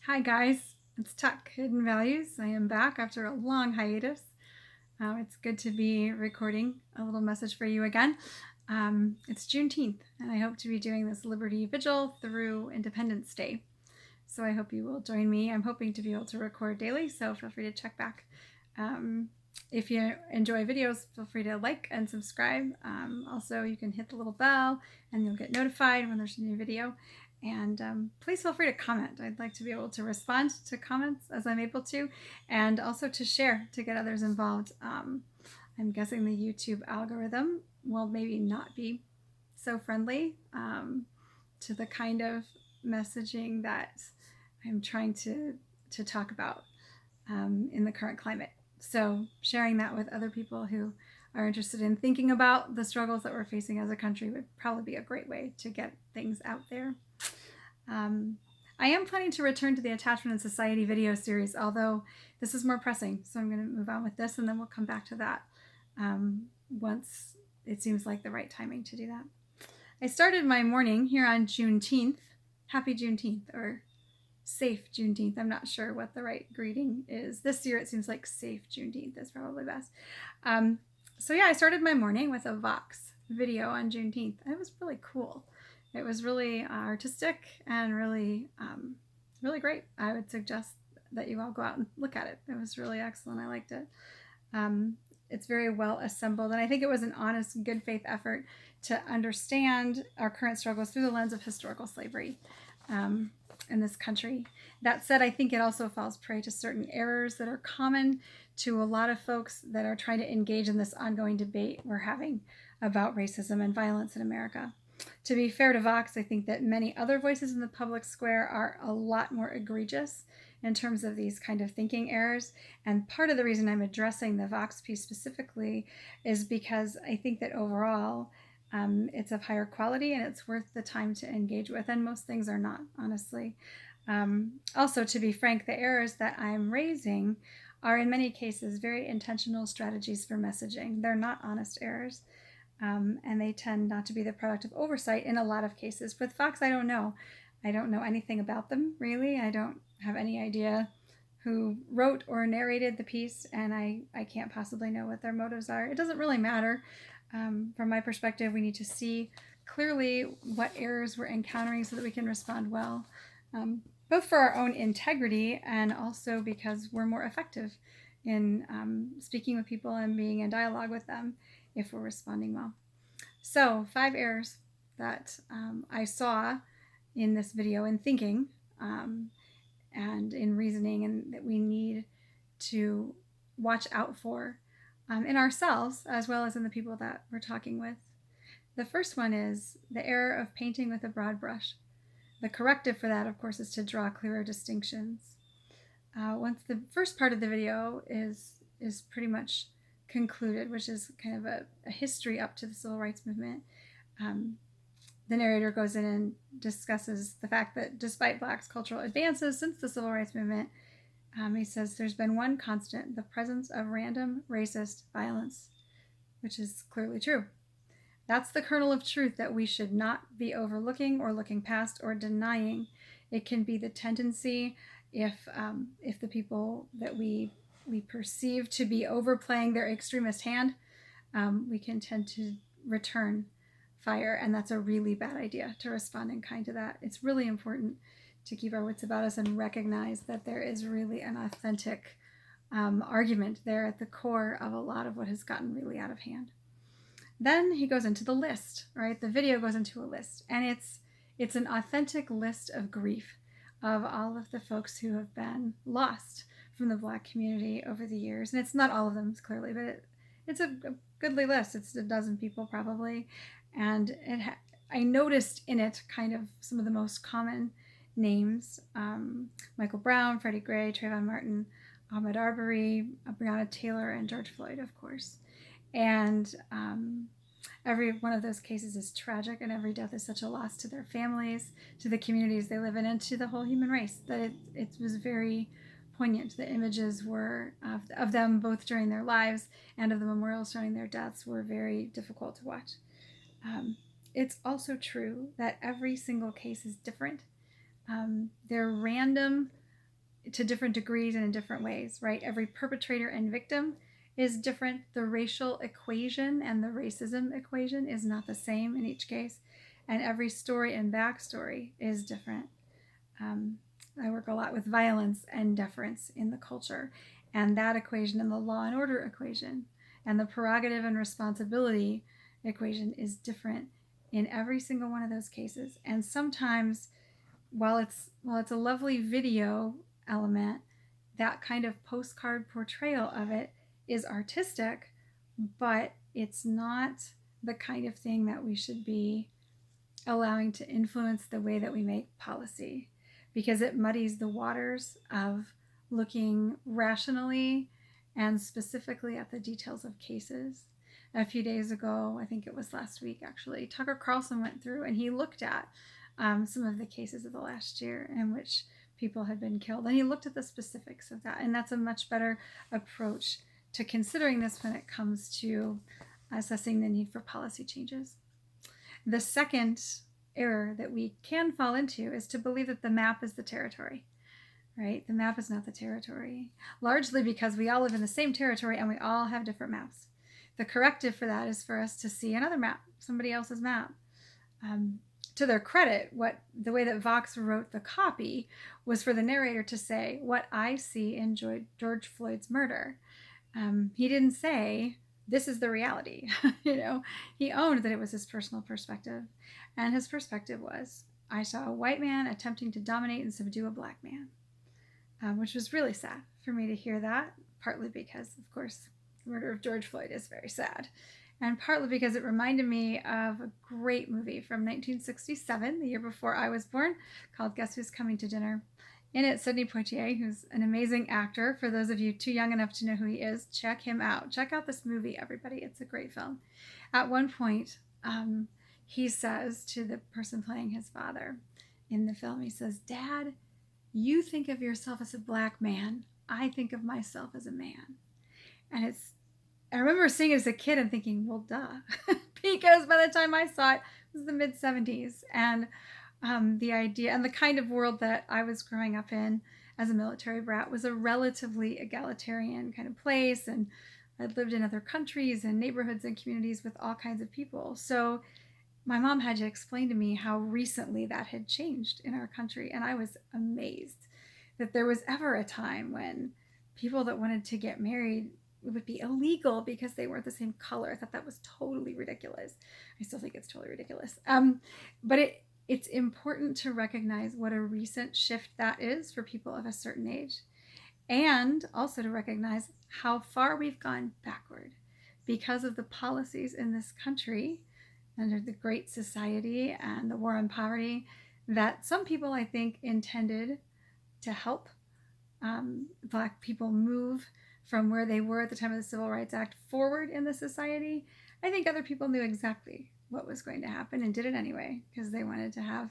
Hi guys, it's Tuck, Hidden Values. I am back after a long hiatus. It's good to be recording a little message for you again. It's Juneteenth, and I hope to be doing this Liberty Vigil through Independence Day. So I hope you will join me. I'm hoping to be able to record daily, so feel free to check back. If you enjoy videos, feel free to like and subscribe. Also, you can hit the little bell and you'll get notified when there's a new video. And please feel free to comment. I'd like to be able to respond to comments as I'm able to, and also to share to get others involved. I'm guessing the YouTube algorithm will maybe not be so friendly to the kind of messaging that I'm trying to talk about in the current climate. So sharing that with other people who are interested in thinking about the struggles that we're facing as a country would probably be a great way to get things out there. I am planning to return to the Attachment and Society video series, although this is more pressing. So I'm going to move on with this, and then we'll come back to that once it seems like the right timing to do that. I started my morning here on Juneteenth. Happy Juneteenth, or safe Juneteenth. I'm not sure what the right greeting is. This year it seems like safe Juneteenth is probably best. So yeah, I started my morning with a Vox video on Juneteenth. It was really cool. It was really artistic and really, really great. I would suggest that you all go out and look at it. It was really excellent. I liked it. It's very well assembled, and I think it was an honest, good faith effort to understand our current struggles through the lens of historical slavery in this country. That said, I think it also falls prey to certain errors that are common to a lot of folks that are trying to engage in this ongoing debate we're having about racism and violence in America. To be fair to Vox, I think that many other voices in the public square are a lot more egregious in terms of these kind of thinking errors. And part of the reason I'm addressing the Vox piece specifically is because I think that overall it's of higher quality and it's worth the time to engage with. And most things are not, honestly. Also, to be frank, the errors that I'm raising are in many cases very intentional strategies for messaging. They're not honest errors. And they tend not to be the product of oversight in a lot of cases. With Vox, I don't know. I don't know anything about them, really. I don't have any idea who wrote or narrated the piece, and I can't possibly know what their motives are. It doesn't really matter. From my perspective, we need to see clearly what errors we're encountering so that we can respond well, both for our own integrity and also because we're more effective in speaking with people and being in dialogue with them if we're responding well. So 5 errors that I saw in this video in thinking and in reasoning, and that we need to watch out for in ourselves as well as in the people that we're talking with. The first one is the error of painting with a broad brush. The corrective for that, of course, is to draw clearer distinctions. Once the first part of the video is pretty much concluded, which is kind of a history up to the civil rights movement, the narrator goes in and discusses the fact that despite Blacks' cultural advances since the civil rights movement, he says there's been one constant: the presence of random racist violence, which is clearly true. That's the kernel of truth that we should not be overlooking or looking past or denying. It can be the tendency if the people that we perceive to be overplaying their extremist hand, we can tend to return fire, and that's a really bad idea to respond in kind to that. It's really important to keep our wits about us and recognize that there is really an authentic argument there at the core of a lot of what has gotten really out of hand. Then he goes into the list, right? The video goes into a list, and it's an authentic list of grief of all of the folks who have been lost from the Black community over the years. And it's not all of them, clearly, but it's a goodly list. It's a dozen people probably. And I noticed in it kind of some of the most common names: Michael Brown, Freddie Gray, Trayvon Martin, Ahmaud Arbery, Breonna Taylor, and George Floyd, of course. And every one of those cases is tragic, and every death is such a loss to their families, to the communities they live in, and to the whole human race, that it was very poignant. The images were of them both during their lives and of the memorials showing their deaths were very difficult to watch. It's also true that every single case is different. They're random to different degrees and in different ways, right? Every perpetrator and victim is different. The racial equation and the racism equation is not the same in each case. And every story and backstory is different. I work a lot with violence and deference in the culture, and that equation and the law and order equation and the prerogative and responsibility equation is different in every single one of those cases. And sometimes, while it's a lovely video element, that kind of postcard portrayal of it is artistic, but it's not the kind of thing that we should be allowing to influence the way that we make policy, because it muddies the waters of looking rationally and specifically at the details of cases. A few days ago, I think it was last week actually, Tucker Carlson went through and he looked at some of the cases of the last year in which people had been killed, and he looked at the specifics of that, and that's a much better approach to considering this when it comes to assessing the need for policy changes. The second error that we can fall into is to believe that the map is the territory, right? The map is not the territory, largely because we all live in the same territory and we all have different maps. The corrective for that is for us to see another map, somebody else's map. To their credit, the way that Vox wrote the copy was for the narrator to say, what I see in George Floyd's murder. He didn't say, this is the reality. He owned that it was his personal perspective. And his perspective was, I saw a white man attempting to dominate and subdue a black man, which was really sad for me to hear that, partly because, of course, the murder of George Floyd is very sad, and partly because it reminded me of a great movie from 1967, the year before I was born, called Guess Who's Coming to Dinner. In it, Sidney Poitier, who's an amazing actor. For those of you too young enough to know who he is, check him out. Check out this movie, everybody. It's a great film. At one point, he says to the person playing his father in the film, he says, Dad, you think of yourself as a black man. I think of myself as a man. And I remember seeing it as a kid and thinking, well, duh. Because by the time I saw it, it was the mid-70s. And the idea and the kind of world that I was growing up in as a military brat was a relatively egalitarian kind of place. And I'd lived in other countries and neighborhoods and communities with all kinds of people. So my mom had to explain to me how recently that had changed in our country. And I was amazed that there was ever a time when people that wanted to get married, it would be illegal because they weren't the same color. I thought that was totally ridiculous. I still think it's totally ridiculous. But it's important to recognize what a recent shift that is for people of a certain age, and also to recognize how far we've gone backward because of the policies in this country under the Great Society and the War on Poverty that some people, I think, intended to help Black people move from where they were at the time of the Civil Rights Act forward in the society. I think other people knew exactly what was going to happen and did it anyway because they wanted to have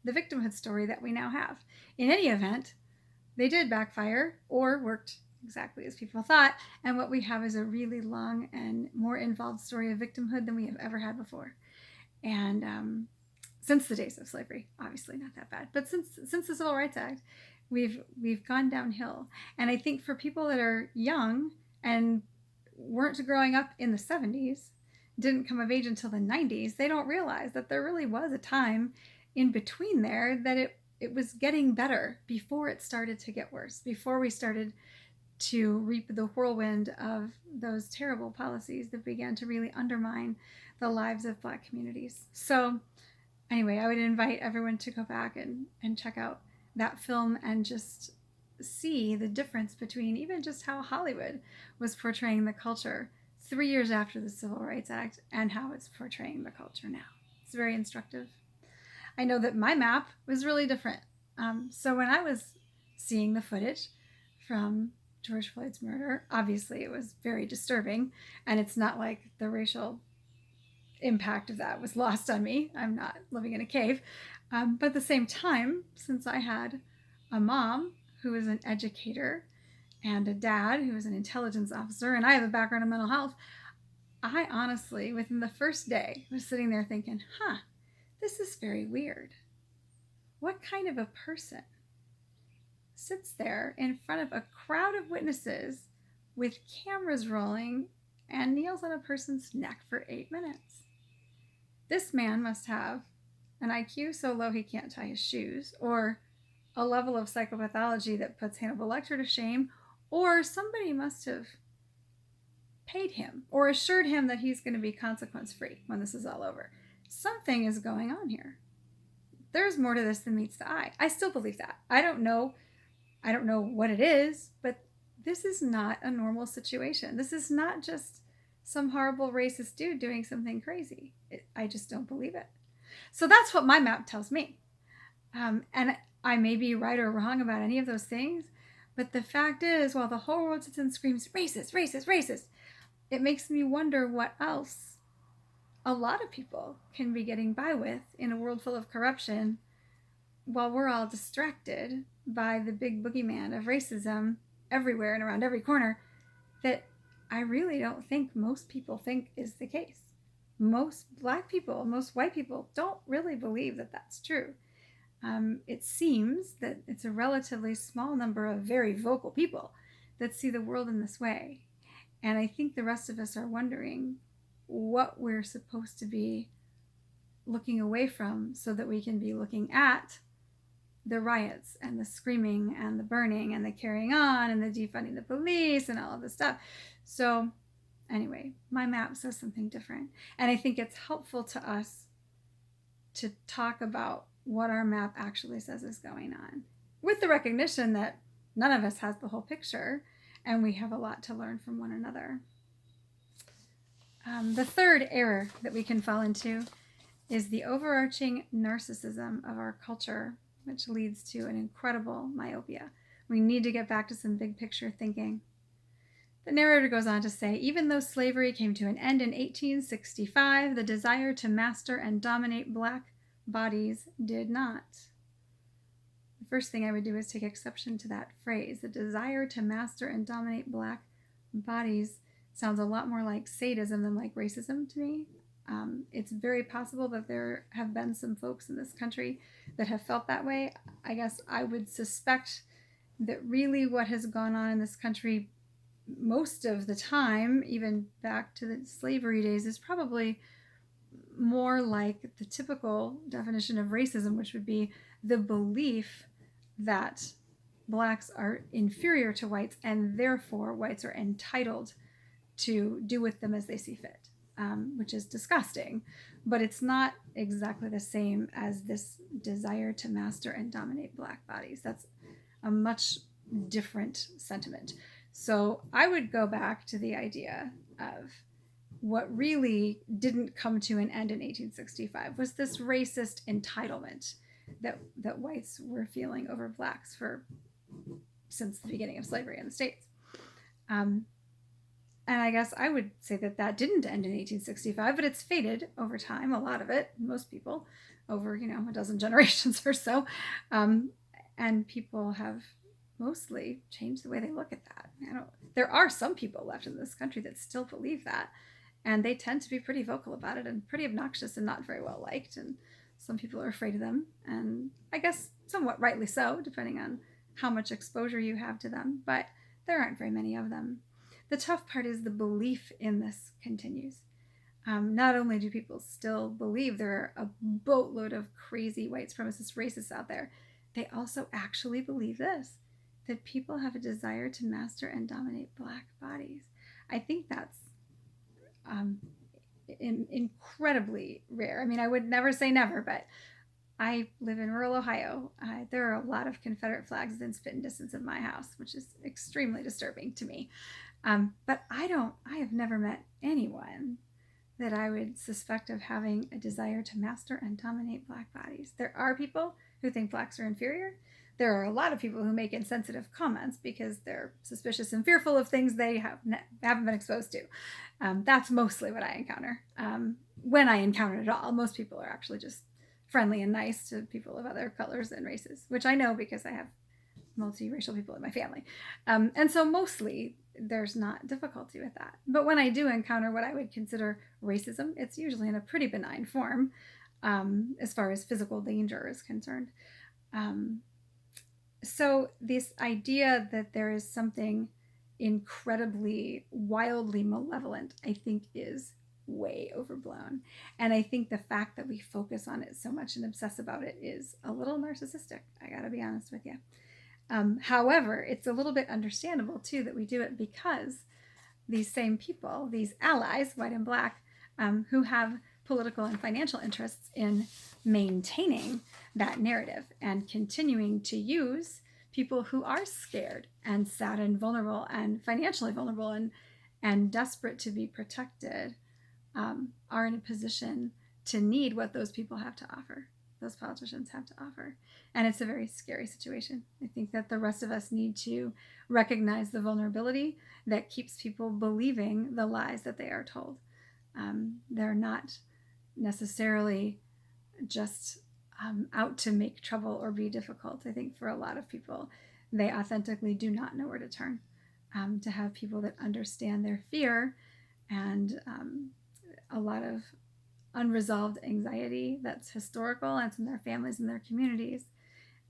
the victimhood story that we now have. In any event, they did backfire or worked exactly as people thought, and what we have is a really long and more involved story of victimhood than we have ever had before. And since the days of slavery, obviously not that bad, but since the Civil Rights Act, we've gone downhill. And I think for people that are young and weren't growing up in the 70s, didn't come of age until the 90s, they don't realize that there really was a time in between there that it was getting better before it started to get worse, before we started to reap the whirlwind of those terrible policies that began to really undermine the lives of Black communities. So anyway, I would invite everyone to go back and check out that film and just see the difference between even just how Hollywood was portraying the culture 3 years after the Civil Rights Act and how it's portraying the culture now. It's very instructive. I know that my map was really different. So when I was seeing the footage from George Floyd's murder, obviously it was very disturbing, and it's not like the racial impact of that was lost on me. I'm not living in a cave. But at the same time, since I had a mom who was an educator and a dad who was an intelligence officer, and I have a background in mental health, I honestly, within the first day, was sitting there thinking, this is very weird. What kind of a person sits there in front of a crowd of witnesses with cameras rolling and kneels on a person's neck for 8 minutes. This man must have an IQ so low he can't tie his shoes, or a level of psychopathology that puts Hannibal Lecter to shame, or somebody must have paid him or assured him that he's going to be consequence-free when this is all over. Something is going on here. There's more to this than meets the eye. I still believe that. I don't know what it is, but this is not a normal situation. This is not just some horrible racist dude doing something crazy. I just don't believe it. So that's what my map tells me. And I may be right or wrong about any of those things, but the fact is, while the whole world sits and screams, racist, racist, racist, it makes me wonder what else a lot of people can be getting by with in a world full of corruption while we're all distracted by the big boogeyman of racism everywhere and around every corner that I really don't think most people think is the case. Most Black people, most white people don't really believe that that's true. It seems that it's a relatively small number of very vocal people that see the world in this way. And I think the rest of us are wondering what we're supposed to be looking away from so that we can be looking at the riots and the screaming and the burning and the carrying on and the defunding the police and all of this stuff. So anyway, my map says something different. And I think it's helpful to us to talk about what our map actually says is going on, with the recognition that none of us has the whole picture and we have a lot to learn from one another. The third error that we can fall into is the overarching narcissism of our culture, which leads to an incredible myopia. We need to get back to some big picture thinking. The narrator goes on to say, even though slavery came to an end in 1865, the desire to master and dominate Black bodies did not. The first thing I would do is take exception to that phrase. The desire to master and dominate Black bodies sounds a lot more like sadism than like racism to me. It's very possible that there have been some folks in this country that have felt that way. I guess I would suspect that really what has gone on in this country most of the time, even back to the slavery days, is probably more like the typical definition of racism, which would be the belief that Blacks are inferior to whites and therefore whites are entitled to do with them as they see fit, which is disgusting, but it's not exactly the same as this desire to master and dominate Black bodies. That's a much different sentiment. So I would go back to the idea of what really didn't come to an end in 1865 was this racist entitlement that whites were feeling over Blacks since the beginning of slavery in the States. And I guess I would say that didn't end in 1865, but it's faded over time, a lot of it, most people, over, a dozen generations or so. And people have mostly changed the way they look at that. There are some people left in this country that still believe that, and they tend to be pretty vocal about it and pretty obnoxious and not very well liked, and some people are afraid of them, and I guess somewhat rightly so, depending on how much exposure you have to them, but there aren't very many of them. The tough part is the belief in this continues. Not only do people still believe there are a boatload of crazy white supremacist racists out there, they also actually believe this, that people have a desire to master and dominate Black bodies. I think that's incredibly rare. I mean, I would never say never, but I live in rural Ohio. There are a lot of Confederate flags within spitting distance of my house, which is extremely disturbing to me. But I have never met anyone that I would suspect of having a desire to master and dominate Black bodies. There are people who think Blacks are inferior. There are a lot of people who make insensitive comments because they're suspicious and fearful of things they haven't been exposed to. That's mostly what I encounter. When I encounter it at all, most people are actually just friendly and nice to people of other colors and races, which I know because I have multiracial people in my family. And so mostly there's not difficulty with that. But when I do encounter what I would consider racism, it's usually in a pretty benign form as far as physical danger is concerned. So this idea that there is something incredibly, wildly malevolent, I think is way overblown. And I think the fact that we focus on it so much and obsess about it is a little narcissistic. I gotta be honest with you. However, it's a little bit understandable too that we do it because these same people, these allies, white and black, who have political and financial interests in maintaining that narrative and continuing to use people who are scared and sad and vulnerable and financially vulnerable and desperate to be protected, are in a position to need what those people have to offer, those politicians have to offer. And it's a very scary situation. I think that the rest of us need to recognize the vulnerability that keeps people believing the lies that they are told. They're not necessarily just out to make trouble or be difficult. I think for a lot of people, they authentically do not know where to turn. To have people that understand their fear and a lot of unresolved anxiety that's historical and it's in their families and their communities,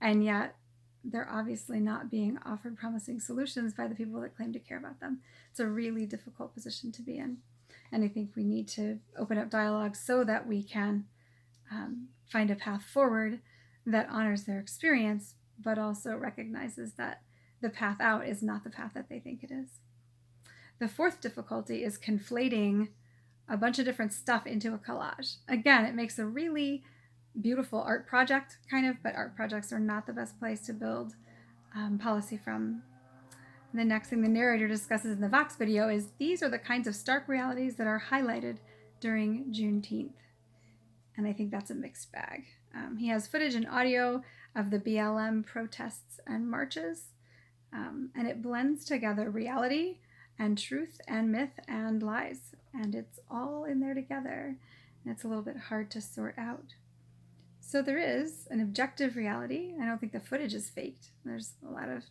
and yet they're obviously not being offered promising solutions by the people that claim to care about them. It's a really difficult position to be in, and I think we need to open up dialogue so that we can find a path forward that honors their experience but also recognizes that the path out is not the path that they think it is. The fourth difficulty is conflating a bunch of different stuff into a collage. Again, it makes a really beautiful art project, kind of, but art projects are not the best place to build policy from. The next thing the narrator discusses in the Vox video is these are the kinds of stark realities that are highlighted during Juneteenth. And I think that's a mixed bag. He has footage and audio of the BLM protests and marches, and it blends together reality and truth and myth and lies, and it's all in there together, and it's a little bit hard to sort out. So there is an objective reality. I don't think the footage is faked. There's a lot of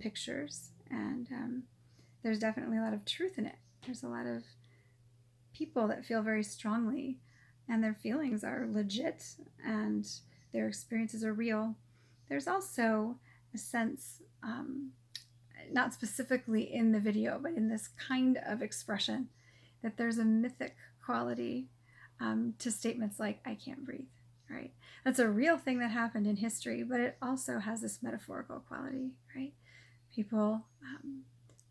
pictures, and there's definitely a lot of truth in it. There's a lot of people that feel very strongly, and their feelings are legit, and their experiences are real. There's also a sense, not specifically in the video, but in this kind of expression, that there's a mythic quality to statements like, I can't breathe, right? That's a real thing that happened in history, but it also has this metaphorical quality, right? People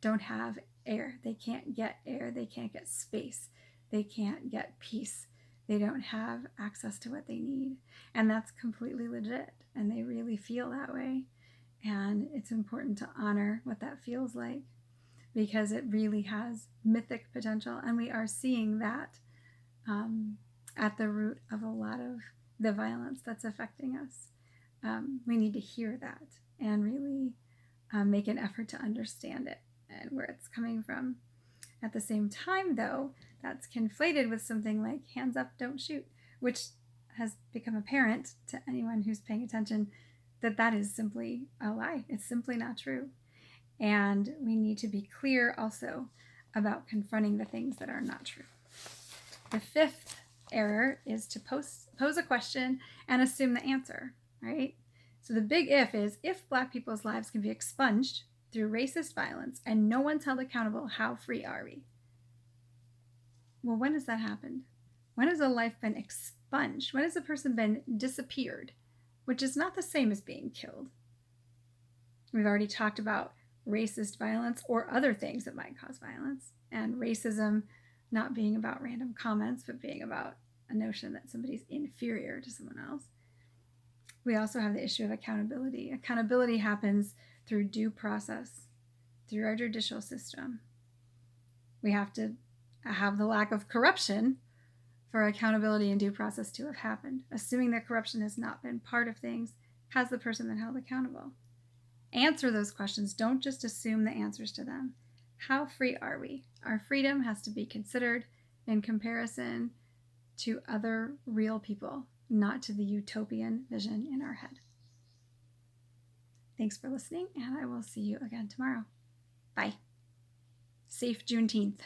don't have air. They can't get air. They can't get space. They can't get peace. They don't have access to what they need. And that's completely legit. And they really feel that way. And it's important to honor what that feels like because it really has mythic potential. And we are seeing that at the root of a lot of the violence that's affecting us. We need to hear that and really make an effort to understand it and where it's coming from. At the same time, though, that's conflated with something like hands up, don't shoot, which has become apparent to anyone who's paying attention that that is simply a lie. It's simply not true. And we need to be clear also about confronting the things that are not true. The fifth error is to pose a question and assume the answer, right? So the big if is, if Black people's lives can be expunged through racist violence and no one's held accountable, how free are we? Well, when has that happened? When has a life been expunged? When has a person been disappeared? Which is not the same as being killed. We've already talked about racist violence or other things that might cause violence, and racism not being about random comments, but being about a notion that somebody's inferior to someone else. We also have the issue of accountability. Accountability happens through due process, through our judicial system. We have to have the lack of corruption for accountability and due process to have happened. Assuming that corruption has not been part of things, has the person been held accountable? Answer those questions. Don't just assume the answers to them. How free are we? Our freedom has to be considered in comparison to other real people, not to the utopian vision in our head. Thanks for listening, and I will see you again tomorrow. Bye. Safe Juneteenth.